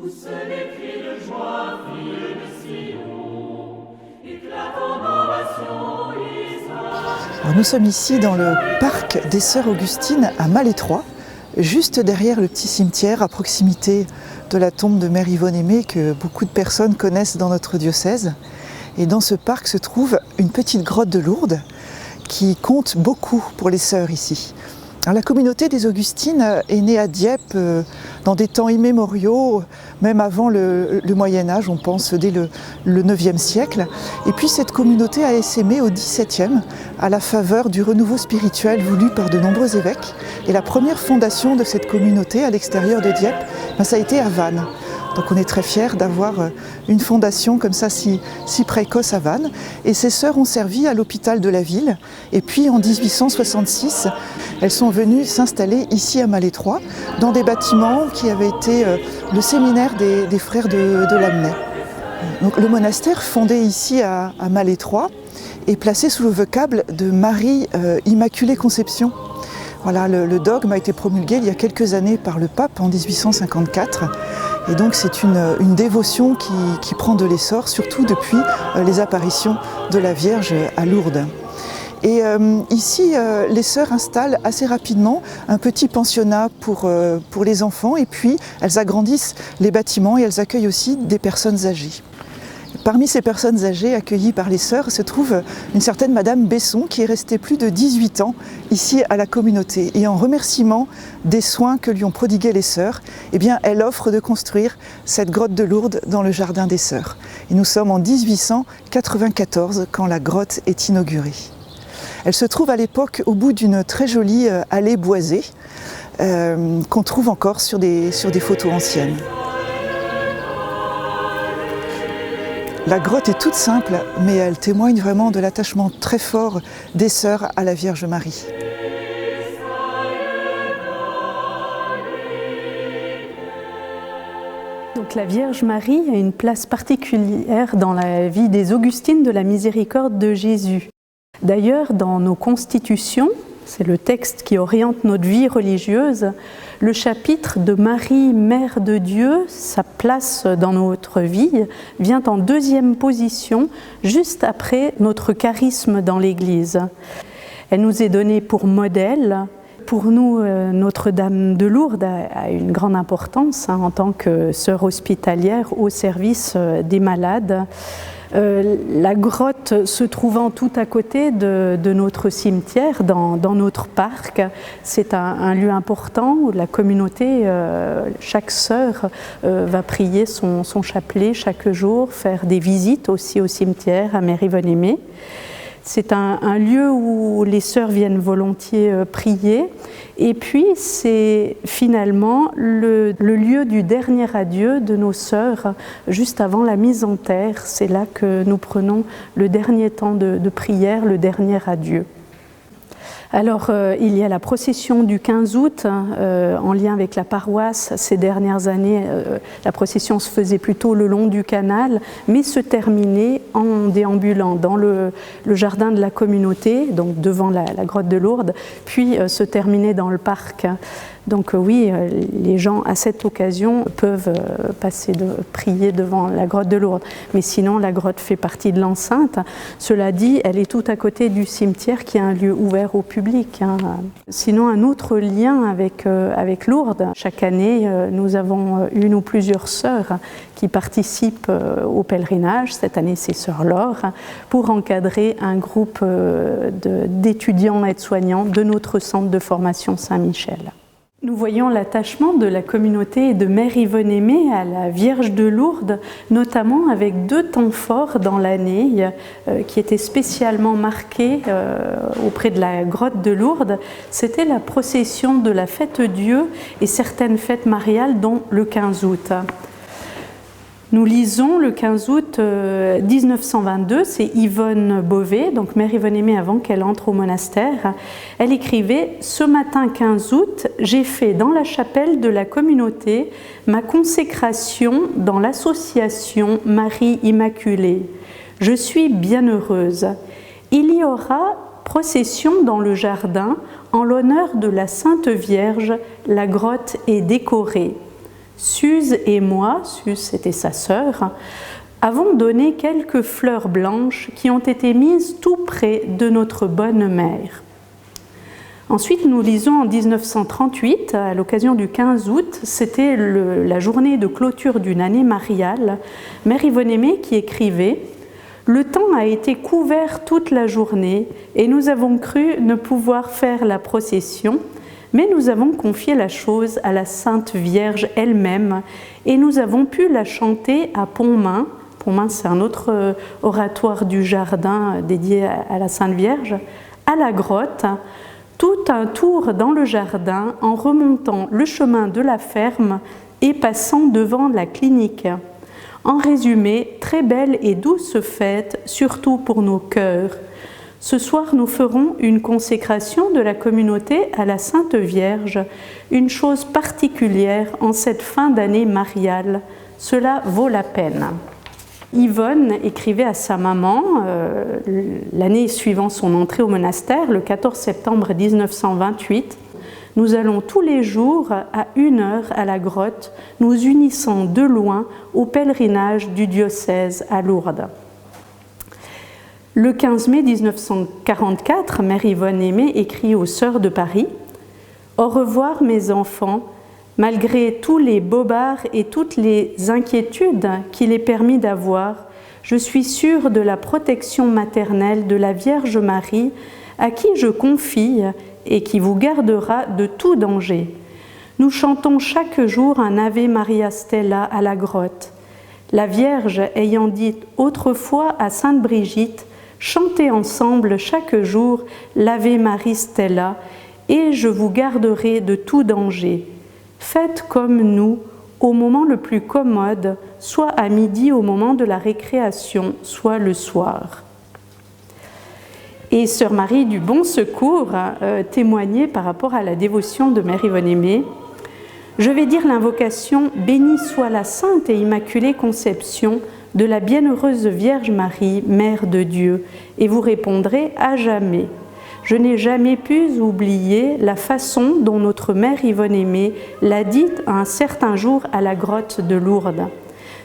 Poussent les cris de joie, filles de Sion, éclatant d'ovation, Israël. Alors nous sommes ici dans le parc des Sœurs Augustines à Malétroit, juste derrière le petit cimetière à proximité de la tombe de Mère Yvonne Aimée que beaucoup de personnes connaissent dans notre diocèse. Et dans ce parc se trouve une petite grotte de Lourdes qui compte beaucoup pour les sœurs ici. Alors, la communauté des Augustines est née à Dieppe dans des temps immémoriaux, même avant le Moyen-Âge, on pense dès le 9e siècle. Et puis cette communauté a essaimé au XVIIe à la faveur du renouveau spirituel voulu par de nombreux évêques. Et la première fondation de cette communauté à l'extérieur de Dieppe, ça a été à Vannes. Donc on est très fiers d'avoir une fondation comme ça si précoce à Vannes. Et ces sœurs ont servi à l'hôpital de la ville. Et puis en 1866, elles sont venues s'installer ici à Malétroit, dans des bâtiments qui avaient été le séminaire des frères de Lamennais. Donc le monastère fondé ici à Malétroit est placé sous le vocable de Marie Immaculée Conception. Voilà, le dogme a été promulgué il y a quelques années par le pape en 1854. Et donc c'est une dévotion qui prend de l'essor, surtout depuis les apparitions de la Vierge à Lourdes. Et ici, les sœurs installent assez rapidement un petit pensionnat pour les enfants, et puis elles agrandissent les bâtiments et elles accueillent aussi des personnes âgées. Parmi ces personnes âgées accueillies par les sœurs se trouve une certaine Madame Besson qui est restée plus de 18 ans ici à la communauté. Et en remerciement des soins que lui ont prodigués les sœurs, eh bien, elle offre de construire cette grotte de Lourdes dans le jardin des sœurs. Et nous sommes en 1894 quand la grotte est inaugurée. Elle se trouve à l'époque au bout d'une très jolie allée boisée qu'on trouve encore sur des photos anciennes. La grotte est toute simple, mais elle témoigne vraiment de l'attachement très fort des sœurs à la Vierge Marie. Donc la Vierge Marie a une place particulière dans la vie des Augustines de la Miséricorde de Jésus. D'ailleurs, dans nos constitutions, c'est le texte qui oriente notre vie religieuse, le chapitre de Marie, Mère de Dieu, sa place dans notre vie, vient en deuxième position, juste après notre charisme dans l'Église. Elle nous est donnée pour modèle. Pour nous, Notre-Dame de Lourdes a une grande importance en tant que sœur hospitalière au service des malades. La grotte se trouvant tout à côté de notre cimetière, dans notre parc, c'est un lieu important où la communauté, chaque sœur va prier son chapelet chaque jour, faire des visites aussi au cimetière à Mère Yvonne Aimée. C'est un lieu où les sœurs viennent volontiers prier. Et puis, c'est finalement le lieu du dernier adieu de nos sœurs, juste avant la mise en terre. C'est là que nous prenons le dernier temps de prière, le dernier adieu. Alors, il y a la procession du 15 août, en lien avec la paroisse. Ces dernières années, la procession se faisait plutôt le long du canal, mais se terminait en déambulant dans le jardin de la communauté, donc devant la grotte de Lourdes, puis se terminait dans le parc. Donc oui, les gens à cette occasion peuvent prier devant la grotte de Lourdes. Mais sinon, la grotte fait partie de l'enceinte. Cela dit, elle est tout à côté du cimetière qui est un lieu ouvert au public. Sinon, un autre lien avec Lourdes. Chaque année, nous avons une ou plusieurs sœurs qui participent au pèlerinage. Cette année, c'est Sœur Laure, pour encadrer un groupe d'étudiants aides-soignants de notre centre de formation Saint-Michel. Nous voyons l'attachement de la communauté et de Mère Yvonne Aimée à la Vierge de Lourdes, notamment avec deux temps forts dans l'année qui étaient spécialement marqués auprès de la grotte de Lourdes. C'était la procession de la Fête Dieu et certaines fêtes mariales, dont le 15 août. Nous lisons le 15 août 1922, c'est Yvonne Beauvais, donc Mère Yvonne Aimée avant qu'elle entre au monastère. Elle écrivait « Ce matin 15 août, j'ai fait dans la chapelle de la communauté ma consécration dans l'association Marie Immaculée. Je suis bien heureuse. Il y aura procession dans le jardin en l'honneur de la Sainte Vierge. La grotte est décorée. Suze et moi, Suze c'était sa sœur, avons donné quelques fleurs blanches qui ont été mises tout près de notre bonne mère. Ensuite, nous lisons en 1938, à l'occasion du 15 août, c'était la journée de clôture d'une année mariale, Mère Yvonne Aimée qui écrivait « Le temps a été couvert toute la journée et nous avons cru ne pouvoir faire la procession, mais nous avons confié la chose à la Sainte Vierge elle-même et nous avons pu la chanter à Pontmain. Pontmain, c'est un autre oratoire du jardin dédié à la Sainte Vierge, à la grotte, tout un tour dans le jardin en remontant le chemin de la ferme et passant devant la clinique. En résumé, très belle et douce fête, surtout pour nos cœurs. Ce soir, nous ferons une consécration de la communauté à la Sainte Vierge, une chose particulière en cette fin d'année mariale. Cela vaut la peine. Yvonne écrivait à sa maman, l'année suivant son entrée au monastère, le 14 septembre 1928, « Nous allons tous les jours à 1 heure à la grotte, nous unissant de loin au pèlerinage du diocèse à Lourdes. » Le 15 mai 1944, Mère Yvonne Aimée écrit aux Sœurs de Paris « Au revoir mes enfants, malgré tous les bobards et toutes les inquiétudes qu'il est permis d'avoir, je suis sûre de la protection maternelle de la Vierge Marie, à qui je confie et qui vous gardera de tout danger. Nous chantons chaque jour un Ave Maria Stella à la grotte. La Vierge ayant dit autrefois à Sainte Brigitte, chantez ensemble chaque jour l'Ave Maria Stella, et je vous garderai de tout danger. Faites comme nous, au moment le plus commode, soit à midi au moment de la récréation, soit le soir. » Et Sœur Marie du Bon Secours témoignait par rapport à la dévotion de Mère Yvonne Aimée. « Je vais dire l'invocation « Bénie soit la Sainte et Immaculée Conception de la Bienheureuse Vierge Marie, Mère de Dieu, et vous répondrez à jamais. Je n'ai jamais pu oublier la façon dont notre Mère Yvonne Aimée l'a dite un certain jour à la grotte de Lourdes.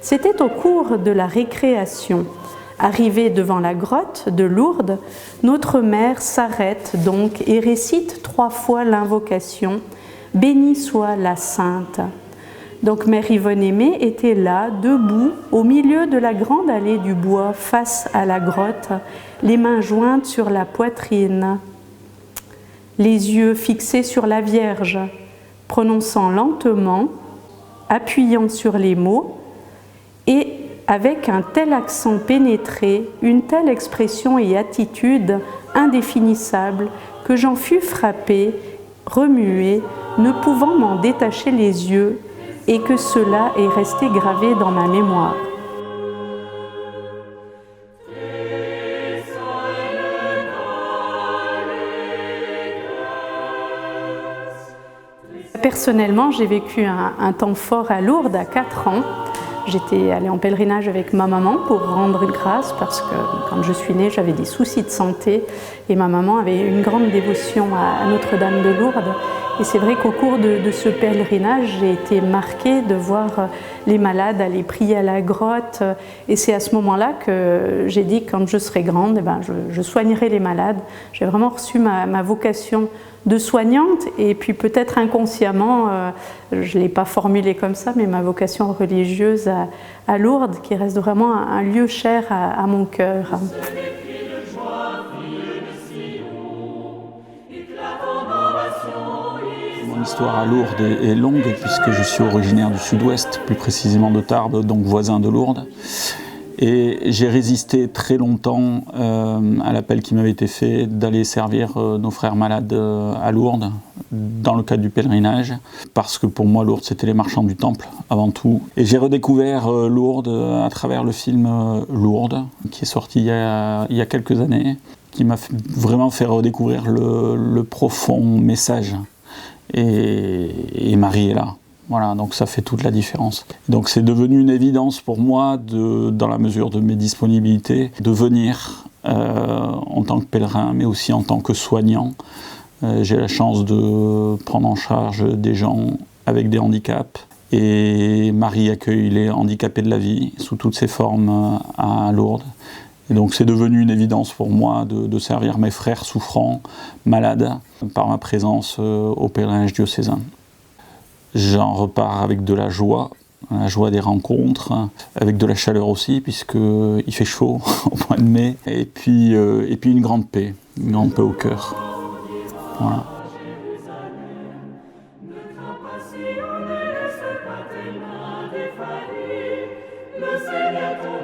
C'était au cours de la récréation. Arrivée devant la grotte de Lourdes, notre Mère s'arrête donc et récite 3 fois l'invocation « Bénie soit la Sainte ». Donc Mère Yvonne Aimée était là, debout, au milieu de la grande allée du bois, face à la grotte, les mains jointes sur la poitrine, les yeux fixés sur la Vierge, prononçant lentement, appuyant sur les mots, et avec un tel accent pénétré, une telle expression et attitude indéfinissables que j'en fus frappée, remuée, ne pouvant m'en détacher les yeux, et que cela est resté gravé dans ma mémoire. Personnellement, j'ai vécu un temps fort à Lourdes à 4 ans. J'étais allée en pèlerinage avec ma maman pour rendre grâce parce que quand je suis née, j'avais des soucis de santé et ma maman avait une grande dévotion à Notre-Dame de Lourdes. Et c'est vrai qu'au cours de ce pèlerinage, j'ai été marquée de voir les malades aller prier à la grotte. Et c'est à ce moment-là que j'ai dit que quand je serai grande, je soignerai les malades. J'ai vraiment reçu ma vocation de soignante et puis peut-être inconsciemment, je ne l'ai pas formulée comme ça, mais ma vocation religieuse à Lourdes qui reste vraiment un lieu cher à mon cœur. Mon histoire à Lourdes est longue puisque je suis originaire du sud-ouest, plus précisément de Tarbes, donc voisin de Lourdes. Et j'ai résisté très longtemps à l'appel qui m'avait été fait d'aller servir nos frères malades à Lourdes dans le cadre du pèlerinage, parce que pour moi Lourdes c'était les marchands du temple avant tout. Et j'ai redécouvert Lourdes à travers le film Lourdes qui est sorti il y a quelques années, qui m'a vraiment fait redécouvrir le profond message. Et Marie est là. Voilà, donc ça fait toute la différence. Donc c'est devenu une évidence pour moi, dans la mesure de mes disponibilités, de venir en tant que pèlerin, mais aussi en tant que soignant. J'ai la chance de prendre en charge des gens avec des handicaps Et Marie accueille les handicapés de la vie sous toutes ses formes à Lourdes. Et donc c'est devenu une évidence pour moi de servir mes frères souffrants, malades, par ma présence au pèlerinage diocésain. J'en repars avec de la joie des rencontres, avec de la chaleur aussi, puisqu'il fait chaud au mois de mai, et puis une grande paix au cœur. Voilà. Le Seigneur ton